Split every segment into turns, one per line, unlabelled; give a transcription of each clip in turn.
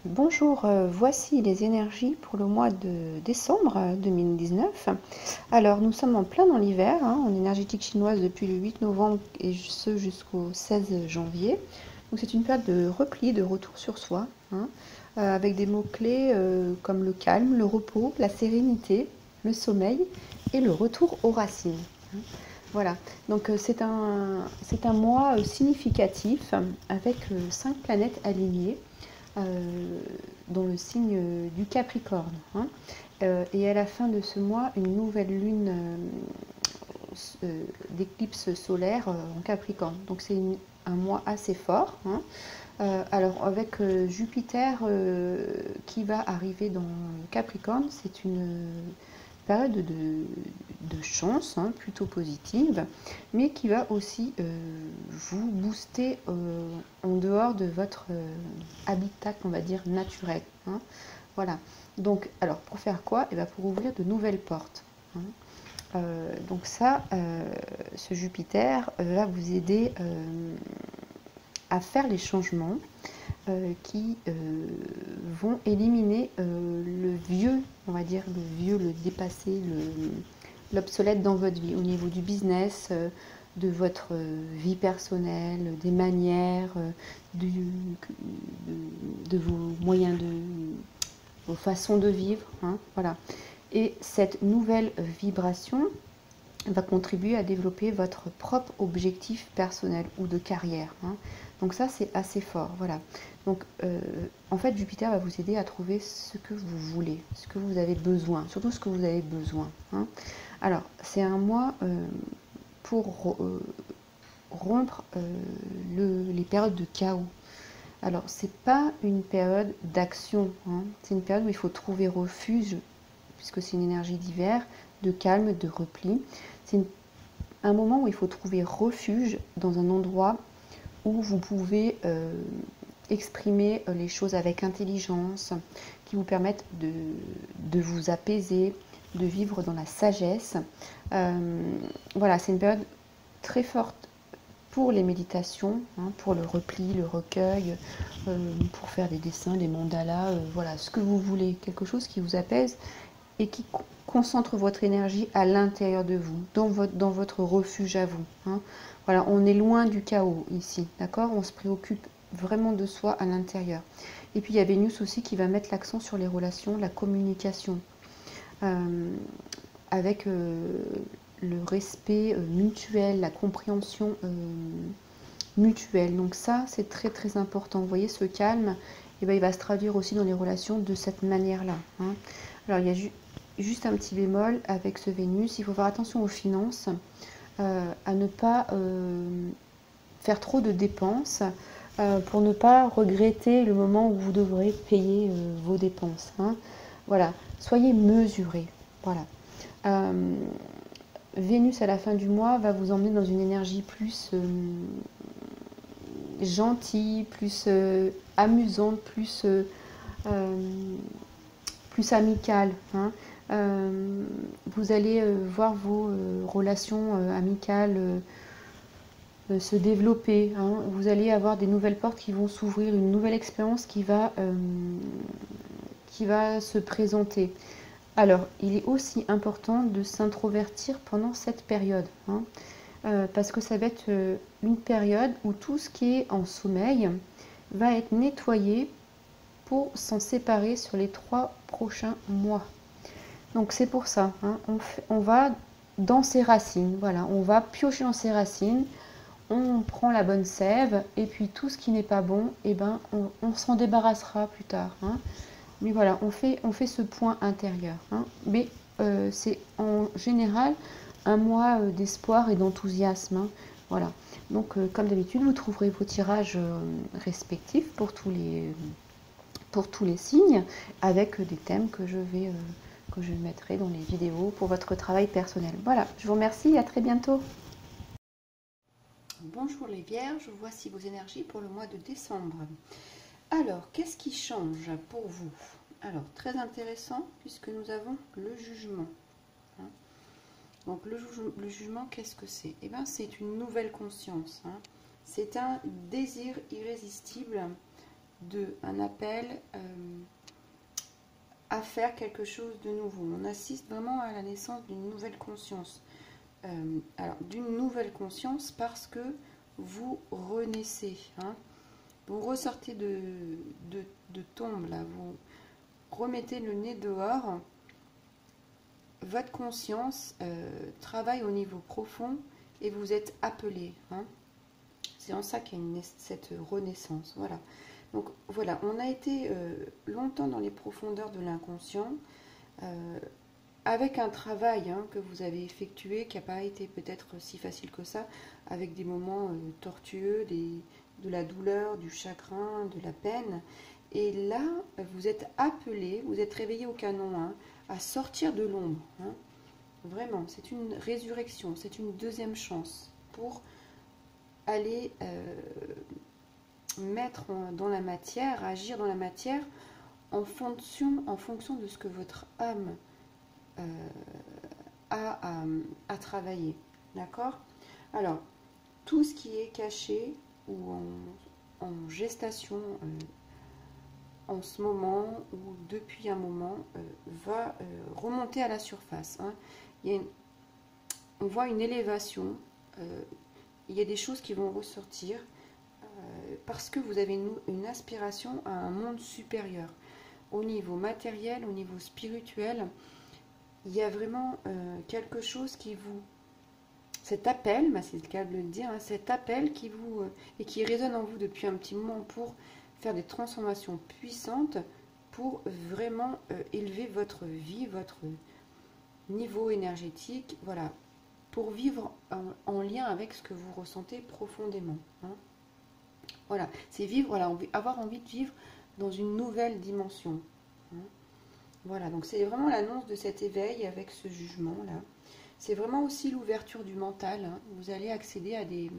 Bonjour, voici les énergies pour le mois de décembre 2019. Alors, nous sommes en plein dans l'hiver, en énergétique chinoise depuis le 8 novembre et ce jusqu'au 16 janvier. Donc, c'est une période de repli, de retour sur soi, avec des mots-clés comme le calme, le repos, la sérénité, le sommeil et le retour aux racines. Voilà, donc c'est un mois significatif avec 5 planètes alignées euh, dans le signe du Capricorne. Et à la fin de ce mois, une nouvelle lune d'éclipse solaire en Capricorne. Donc c'est un mois assez fort. Alors avec Jupiter qui va arriver dans le Capricorne, c'est une période de chance, plutôt positive, mais qui va aussi vous booster en dehors de votre habitat, on va dire, naturel. Voilà. Donc, alors, pour faire quoi? Eh bien, pour ouvrir de nouvelles portes. Donc ça, ce Jupiter va vous aider à faire les changements qui vont éliminer le vieux, on va dire le vieux, le dépassé, l'obsolète dans votre vie, au niveau du business, de votre vie personnelle, des manières, de vos moyens, vos façons de vivre. Voilà. Et cette nouvelle vibration va contribuer à développer votre propre objectif personnel ou de carrière. Donc ça, c'est assez fort. Voilà. Donc, en fait, Jupiter va vous aider à trouver ce que vous voulez, ce que vous avez besoin, surtout ce que vous avez besoin. Alors, c'est un mois pour rompre les périodes de chaos. Alors, c'est pas une période d'action, c'est une période où il faut trouver refuge, puisque c'est une énergie d'hiver, de calme, de repli. C'est un moment où il faut trouver refuge dans un endroit où vous pouvez exprimer les choses avec intelligence, qui vous permettent de vous apaiser, de vivre dans la sagesse. Voilà, c'est une période très forte pour les méditations, pour le repli, le recueil, pour faire des dessins, des mandalas, voilà, ce que vous voulez, quelque chose qui vous apaise et qui concentre votre énergie à l'intérieur de vous, dans votre refuge à vous. Voilà, on est loin du chaos ici, d'accord? On se préoccupe vraiment de soi à l'intérieur. Et puis il y a Vénus aussi qui va mettre l'accent sur les relations, la communication, avec le respect mutuel, la compréhension mutuelle. Donc ça, c'est très très important. Vous voyez, ce calme, et ben, il va se traduire aussi dans les relations de cette manière-là. Alors il y a juste un petit bémol avec ce Vénus, il faut faire attention aux finances, à ne pas faire trop de dépenses pour ne pas regretter le moment où vous devrez payer vos dépenses. Voilà, soyez mesurés. Voilà. Vénus à la fin du mois va vous emmener dans une énergie plus gentille, plus amusante, plus amicale. Vous allez voir vos relations amicales se développer. Vous allez avoir des nouvelles portes qui vont s'ouvrir, une nouvelle expérience qui va se présenter. Alors, il est aussi important de s'introvertir pendant cette période, parce que ça va être une période où tout ce qui est en sommeil va être nettoyé pour s'en séparer sur les 3 prochains mois. Donc c'est pour ça, on va dans ses racines, voilà, on va piocher dans ses racines, on prend la bonne sève, et puis tout ce qui n'est pas bon, eh ben, on s'en débarrassera plus tard. Mais voilà, on fait ce point intérieur. Mais c'est en général un mois d'espoir et d'enthousiasme. Voilà. Donc, comme d'habitude, vous trouverez vos tirages respectifs pour tous les signes, avec des thèmes que je mettrai dans les vidéos pour votre travail personnel. Voilà, je vous remercie et à très bientôt. Bonjour les Vierges, voici vos énergies pour le mois de décembre. Alors, qu'est-ce qui change pour vous? Alors, très intéressant, puisque nous avons le jugement. Donc, le jugement, qu'est-ce que c'est? Eh bien, c'est une nouvelle conscience. C'est un désir irrésistible
un appel à faire quelque chose de nouveau. On assiste vraiment à la naissance d'une nouvelle conscience. Alors, d'une nouvelle conscience parce que vous renaissez. Hein. Vous ressortez de tombe, là. Vous remettez le nez dehors. Votre conscience travaille au niveau profond et vous êtes appelé. Hein. C'est en ça qu'il y a cette renaissance. Voilà. Donc voilà, on a été longtemps dans les profondeurs de l'inconscient, avec un travail que vous avez effectué, qui n'a pas été peut-être si facile que ça, avec des moments tortueux, de la douleur, du chagrin, de la peine. Et là, vous êtes appelé, vous êtes réveillé au canon à sortir de l'ombre. Hein. Vraiment, c'est une résurrection, c'est une deuxième chance pour aller mettre dans la matière, agir dans la matière en fonction de ce que votre âme a travaillé. D'accord? Alors, tout ce qui est caché ou en gestation en ce moment ou depuis un moment va remonter à la surface. Hein. On voit une élévation, il y a des choses qui vont ressortir parce que vous avez une aspiration à un monde supérieur. Au niveau matériel, au niveau spirituel, il y a vraiment quelque chose qui vous... Cet appel, c'est le cas de le dire, hein, cet appel qui vous et qui résonne en vous depuis un petit moment pour faire des transformations puissantes, pour vraiment élever votre vie, votre niveau énergétique, voilà, pour vivre en lien avec ce que vous ressentez profondément. Hein. Voilà, c'est vivre, voilà, avoir envie de vivre dans une nouvelle dimension. Hein. Voilà, donc c'est vraiment l'annonce de cet éveil avec ce jugement-là. C'est vraiment aussi l'ouverture du mental. Hein. Vous allez accéder à des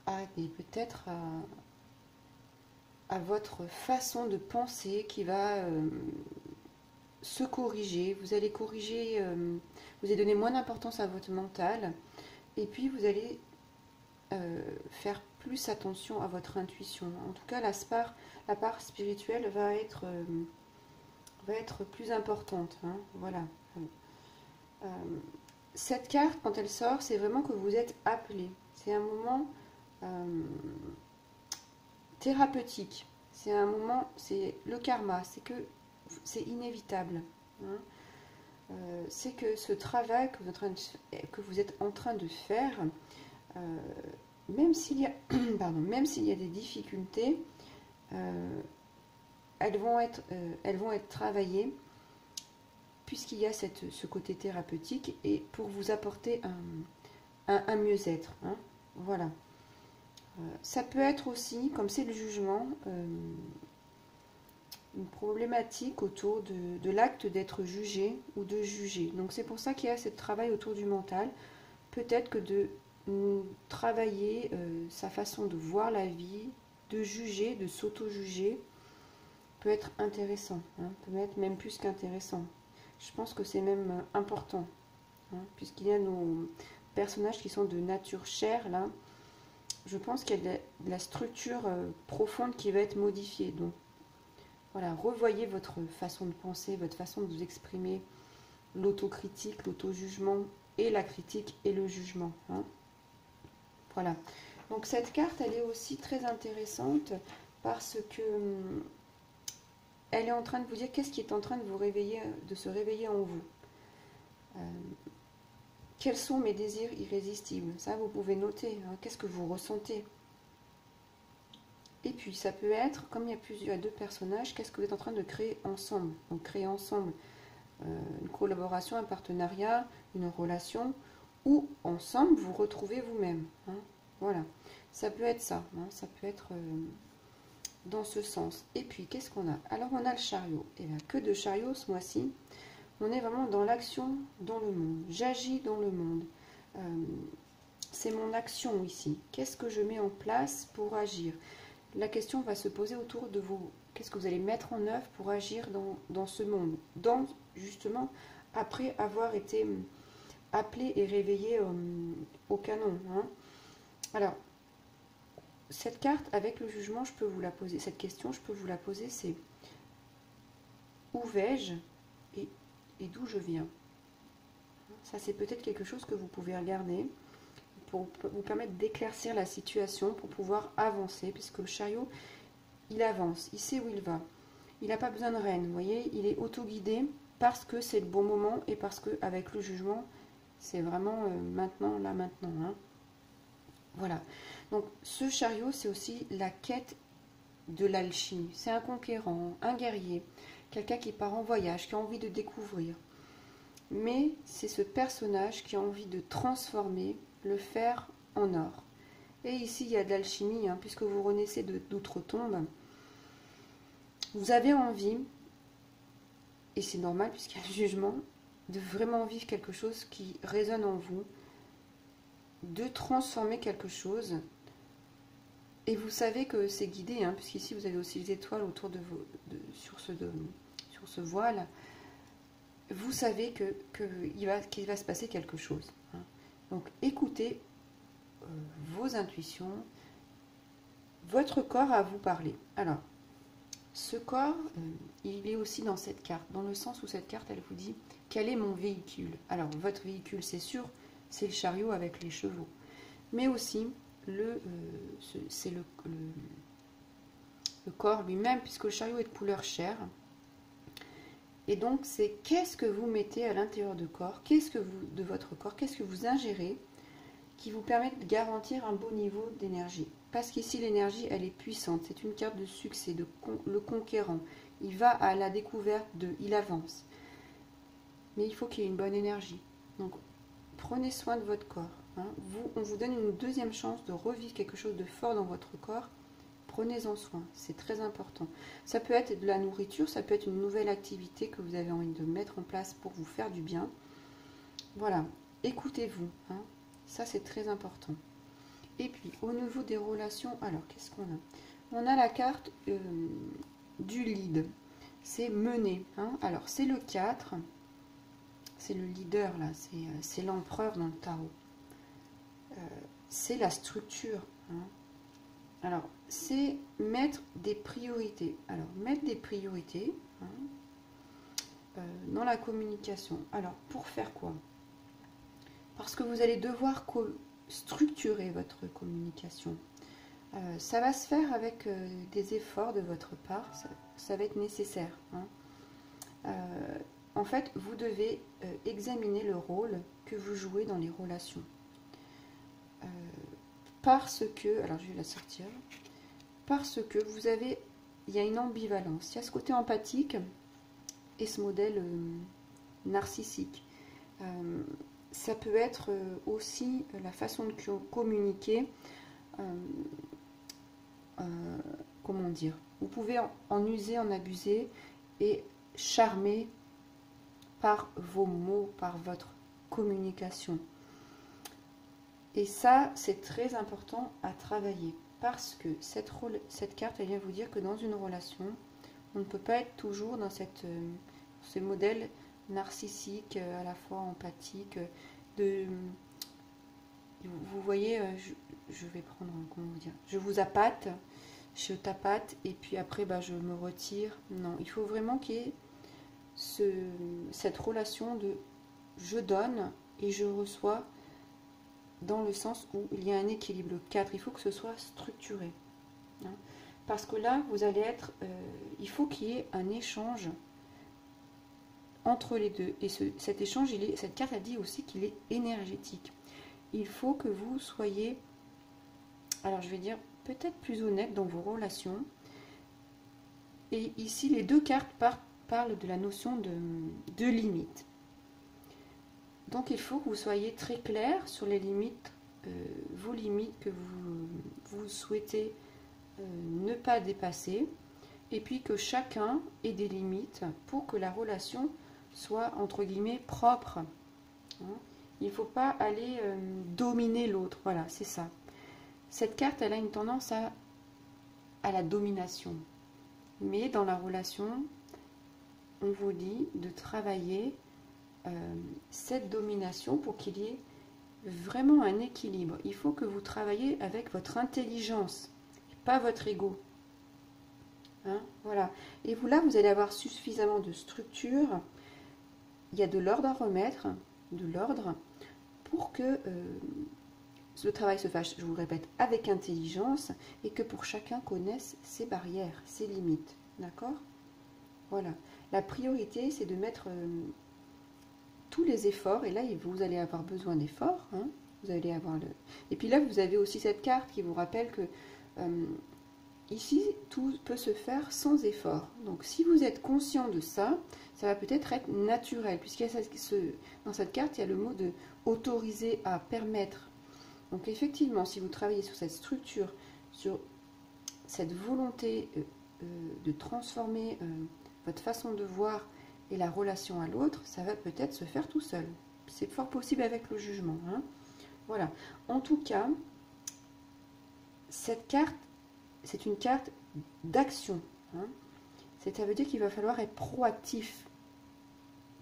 peut-être à votre façon de penser qui va se corriger. Vous allez corriger, vous allez donner moins d'importance à votre mental. Et puis vous allez faire plus attention à votre intuition. En tout cas, la part spirituelle va être plus importante. Hein. Voilà. Cette carte, quand elle sort, c'est vraiment que vous êtes appelé. C'est un moment thérapeutique. C'est un moment, c'est le karma. C'est que c'est inévitable. Hein. C'est que ce travail que vous êtes en train de faire, même s'il y a, même s'il y a des difficultés, elles vont être travaillées puisqu'il y a ce côté thérapeutique et pour vous apporter un mieux-être. Hein. Voilà. Ça peut être aussi, comme c'est le jugement, une problématique autour de l'acte d'être jugé ou de juger. Donc c'est pour ça qu'il y a ce travail autour du mental. Peut-être que de travailler sa façon de voir la vie, de juger, de s'auto-juger, peut être intéressant, hein, peut être même plus qu'intéressant. Je pense que c'est même important, hein, puisqu'il y a nos personnages qui sont de nature chair, là, je pense qu'il y a de la structure profonde qui va être modifiée. Donc, voilà, revoyez votre façon de penser, votre façon de vous exprimer, l'autocritique, l'auto-jugement, et la critique et le jugement. Hein. Voilà. Donc cette carte, elle est aussi très intéressante parce que elle est en train de vous dire qu'est-ce qui est en train de vous réveiller, de se réveiller en vous. Quels sont mes désirs irrésistibles? Ça, vous pouvez noter. Hein, qu'est-ce que vous ressentez? Et puis, ça peut être, comme il y a deux personnages, qu'est-ce que vous êtes en train de créer ensemble? Donc, créer ensemble une collaboration, un partenariat, une relation, ou ensemble, vous retrouvez vous-même. Hein, voilà. Ça peut être ça. Hein, ça peut être... dans ce sens. Et puis, qu'est-ce qu'on a? Alors, on a le chariot. Et bien, que de chariot ce mois-ci. On est vraiment dans l'action dans le monde. J'agis dans le monde. C'est mon action ici. Qu'est-ce que je mets en place pour agir? La question va se poser autour de vous. Qu'est-ce que vous allez mettre en œuvre pour agir dans ce monde? Justement, après avoir été appelé et réveillé au canon. Hein. Alors, cette carte, avec le jugement, je peux vous la poser. Cette question, je peux vous la poser, c'est où vais-je et d'où je viens? Ça, c'est peut-être quelque chose que vous pouvez regarder pour vous permettre d'éclaircir la situation, pour pouvoir avancer, puisque le chariot, il avance, il sait où il va. Il n'a pas besoin de reine, vous voyez, il est auto-guidé parce que c'est le bon moment et parce qu'avec le jugement, c'est vraiment maintenant, là, maintenant. Hein. Voilà. Donc, ce chariot, c'est aussi la quête de l'alchimie. C'est un conquérant, un guerrier, quelqu'un qui part en voyage, qui a envie de découvrir. Mais c'est ce personnage qui a envie de transformer le fer en or. Et ici, il y a de l'alchimie, hein, puisque vous renaissez d'outre-tombe. Vous avez envie, et c'est normal puisqu'il y a le jugement, de vraiment vivre quelque chose qui résonne en vous, de transformer quelque chose. Et vous savez que c'est guidé, hein, puisqu'ici vous avez aussi les étoiles autour de vous, sur ce voile. Vous savez qu'il va se passer quelque chose. Hein. Donc écoutez vos intuitions, votre corps à vous parler. Alors, ce corps, il est aussi dans cette carte, dans le sens où cette carte, elle vous dit quel est mon véhicule. Alors, votre véhicule, c'est sûr, c'est le chariot avec les chevaux. Mais aussi, c'est le corps lui-même, puisque le chariot est de couleur chair. Et donc, c'est qu'est-ce que vous mettez à l'intérieur de votre corps, qu'est-ce que vous ingérez qui vous permet de garantir un beau niveau d'énergie. Parce qu'ici, l'énergie, elle est puissante. C'est une carte de succès, le conquérant. Il va à la découverte il avance. Mais il faut qu'il y ait une bonne énergie. Donc, prenez soin de votre corps. Hein. On vous donne une deuxième chance de revivre quelque chose de fort dans votre corps. Prenez-en soin, c'est très important. Ça peut être de la nourriture, ça peut être une nouvelle activité que vous avez envie de mettre en place pour vous faire du bien. Voilà, écoutez-vous. Hein. Ça, c'est très important. Et puis, au niveau des relations, alors, qu'est-ce qu'on a? On a la carte du lead. C'est mener. Hein. Alors, c'est le 4. C'est le leader, là. C'est l'empereur dans le tarot. C'est la structure. Hein. Alors, c'est mettre des priorités. Alors, mettre des priorités dans la communication. Alors, pour faire quoi? Parce que vous allez devoir structurer votre communication. Ça va se faire avec des efforts de votre part, ça va être nécessaire. Hein. En fait, vous devez examiner le rôle que vous jouez dans les relations. Parce que, alors je vais la sortir, parce que il y a une ambivalence. Il y a ce côté empathique et ce modèle narcissique. Ça peut être aussi la façon de communiquer. Comment dire? Vous pouvez en user, en abuser et charmer par vos mots, par votre communication. Et ça, c'est très important à travailler parce que cette carte, elle vient vous dire que dans une relation, on ne peut pas être toujours dans ce modèle narcissique, à la fois empathique, vous voyez, je vais prendre, comment vous dire, je vous appâte, je tapate, et puis après, je me retire. Non, il faut vraiment qu'il y ait cette relation de je donne et je reçois, dans le sens où il y a un équilibre. Le 4, il faut que ce soit structuré. Hein, parce que là, vous allez être... il faut qu'il y ait un échange entre les deux. Et cet échange, cette carte a dit aussi qu'il est énergétique. Il faut que vous soyez, alors je vais dire, peut-être plus honnête dans vos relations. Et ici, les deux cartes parlent de la notion de limite. Donc il faut que vous soyez très clair sur les limites, vos limites que vous souhaitez ne pas dépasser, et puis que chacun ait des limites pour que la relation soit, entre guillemets, propre. Hein. Il ne faut pas aller dominer l'autre, voilà, c'est ça. Cette carte, elle a une tendance à la domination. Mais dans la relation, on vous dit de travailler cette domination pour qu'il y ait vraiment un équilibre. Il faut que vous travaillez avec votre intelligence. pas votre ego. Hein, voilà. Et vous, là, vous allez avoir suffisamment de structure. Il y a de l'ordre à remettre, de l'ordre, pour que le travail se fasse, je vous le répète, avec intelligence, et que pour chacun connaisse ses barrières, ses limites. D'accord? Voilà. La priorité, c'est de mettre tous les efforts, et là, vous allez avoir besoin d'efforts. Hein, vous allez avoir le... Et puis là, vous avez aussi cette carte qui vous rappelle que ici, tout peut se faire sans effort. Donc, si vous êtes conscient de ça, ça va peut-être être naturel, puisqu'il y a dans cette carte, il y a le mot de autoriser à, permettre. Donc, effectivement, si vous travaillez sur cette structure, sur cette volonté de transformer votre façon de voir et la relation à l'autre, ça va peut-être se faire tout seul. C'est fort possible avec le jugement. Hein. Voilà. En tout cas, cette carte, c'est une carte d'action. Hein. Ça veut dire qu'il va falloir être proactif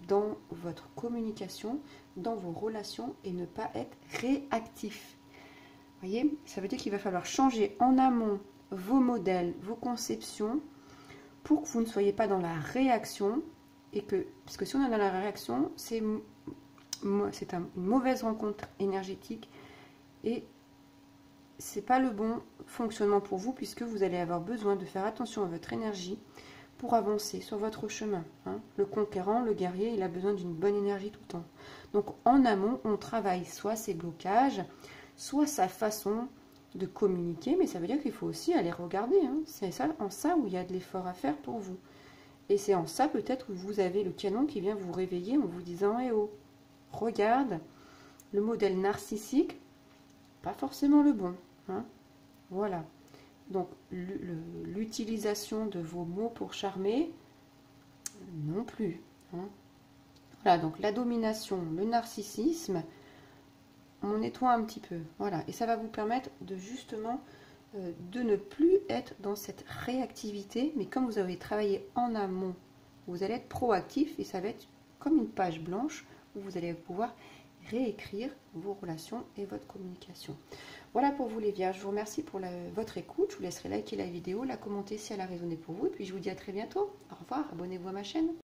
dans votre communication, dans vos relations et ne pas être réactif. Vous voyez, ça veut dire qu'il va falloir changer en amont vos modèles, vos conceptions pour que vous ne soyez pas dans la réaction et que, parce que si on est dans la réaction, c'est une mauvaise rencontre énergétique et c'est pas le bon fonctionnement pour vous puisque vous allez avoir besoin de faire attention à votre énergie pour avancer sur votre chemin. Hein. Le conquérant, le guerrier, il a besoin d'une bonne énergie tout le temps. Donc en amont, on travaille soit ses blocages, soit sa façon de communiquer, mais ça veut dire qu'il faut aussi aller regarder. Hein. C'est ça, en ça où il y a de l'effort à faire pour vous. Et c'est en ça peut-être où vous avez le canon qui vient vous réveiller en vous disant « Eh oh, regarde, le modèle narcissique, pas forcément le bon. Hein. » Voilà. Donc, l'utilisation de vos mots pour charmer, non plus. Hein. Voilà, donc la domination, le narcissisme, on nettoie un petit peu. Voilà, et ça va vous permettre de justement de ne plus être dans cette réactivité, mais comme vous avez travaillé en amont, vous allez être proactif et ça va être comme une page blanche où vous allez pouvoir réécrire vos relations et votre communication. Voilà pour vous les vierges, je vous remercie pour votre écoute, je vous laisserai liker la vidéo, la commenter si elle a résonné pour vous, et puis je vous dis à très bientôt. Au revoir, abonnez-vous à ma chaîne.